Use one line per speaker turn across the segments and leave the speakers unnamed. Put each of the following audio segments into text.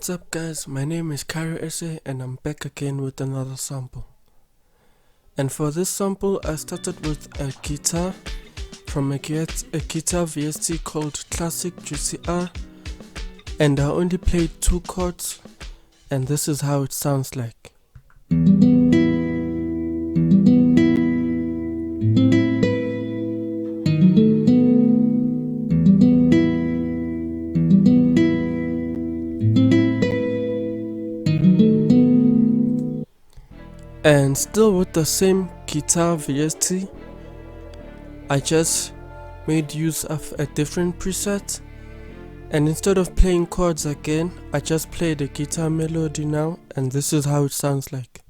What's up guys, my name is Kyrie Esse and I'm back again with another sample. And for this sample I started with a guitar from a guitar VST called Classic GCR, and I only played 2 chords and this is how it sounds like. And still with the same guitar VST, I just made use of a different preset, and instead of playing chords again, I just played a guitar melody now, and this is how it sounds like.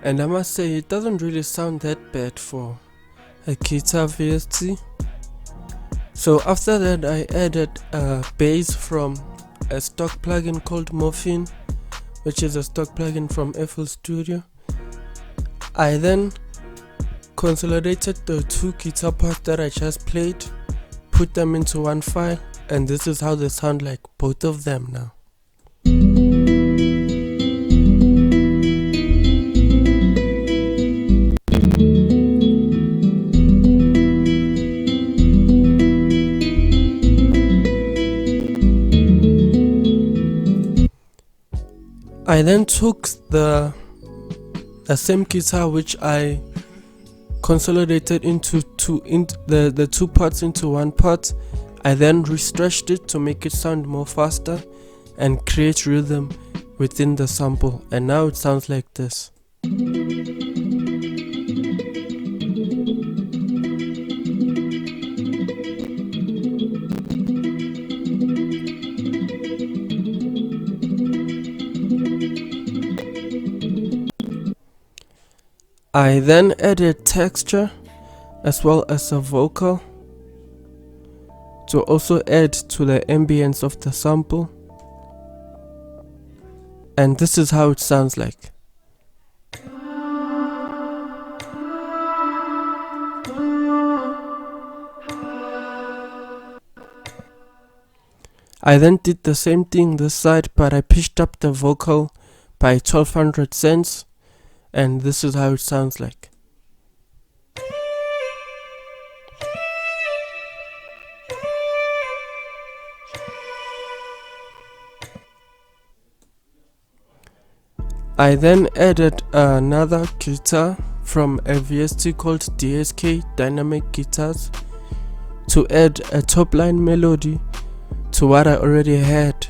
And I must say, it doesn't really sound that bad for a guitar VST. So after that I added a bass from a stock plugin called Morphine, which is a stock plugin from FL Studio. I then consolidated the 2 guitar parts that I just played, put them into one file, and this is how they sound like, both of them now. I then took the same guitar which I consolidated into the 2 parts into one part. I then restretched it to make it sound more faster and create rhythm within the sample, and now it sounds like this. I then added texture as well as a vocal to also add to the ambience of the sample, and this is how it sounds like. I then did the same thing this side, but I pitched up the vocal by 1200 cents. And this is how it sounds like. I then added another guitar from a VST called DSK Dynamic Guitars to add a top line melody to what I already had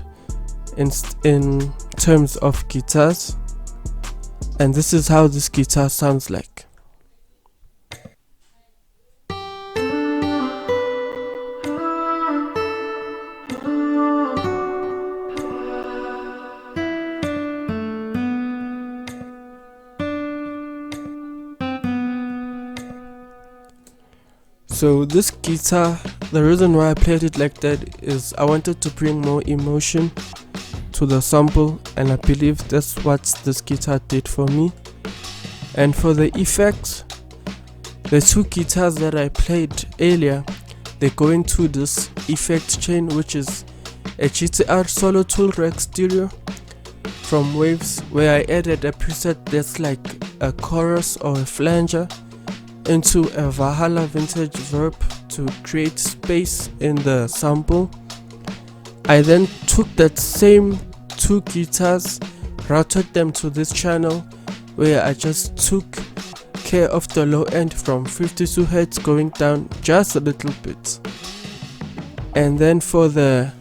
in terms of guitars. And this is how this guitar sounds like. So this guitar, the reason why I played it like that is I wanted to bring more emotion to the sample, and I believe that's what this guitar did for me. And for the effects, the 2 guitars that I played earlier, they go into this effect chain, which is a GTR Solo Tool Rack Stereo from Waves, where I added a preset that's like a chorus or a flanger into a Valhalla vintage verb to create space in the sample. I then took that same 2 guitars, routed them to this channel where I just took care of the low end from 52 Hz going down just a little bit. And then for the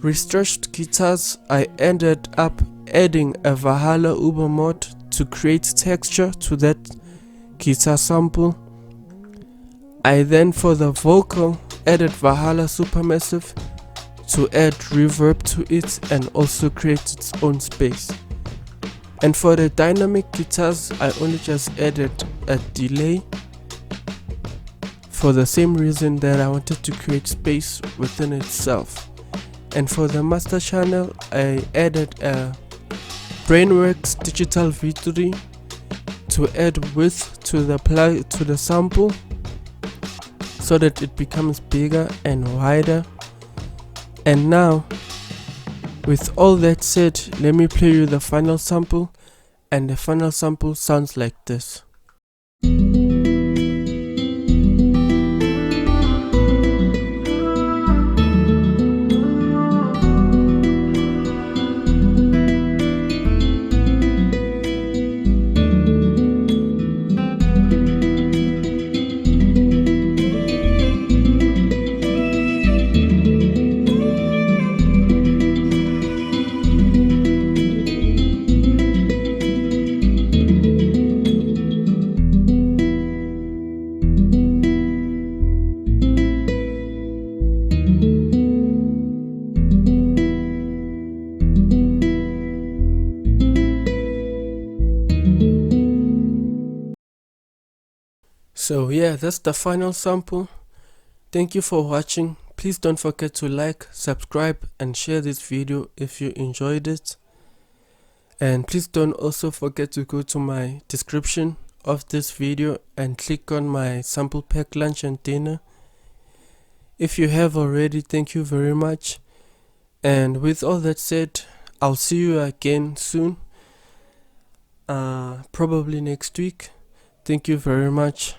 restretched guitars, I ended up adding a Valhalla Uber mod to create texture to that guitar sample. I then for the vocal added Valhalla Supermassive to add reverb to it and also create its own space. And for the dynamic guitars, I only just added a delay for the same reason that I wanted to create space within itself. And for the master channel, I added a Brainworks Digital V3 to add width to the sample so that it becomes bigger and wider. And now, with all that said, let me play you the final sample, and the final sample sounds like this. So yeah, that's the final sample. Thank you for watching. Please don't forget to like, subscribe and share this video if you enjoyed it. And please don't also forget to go to my description of this video and click on my sample pack lunch and dinner. If you have already, thank you very much. And with all that said, I'll see you again soon, probably next week. Thank you very much.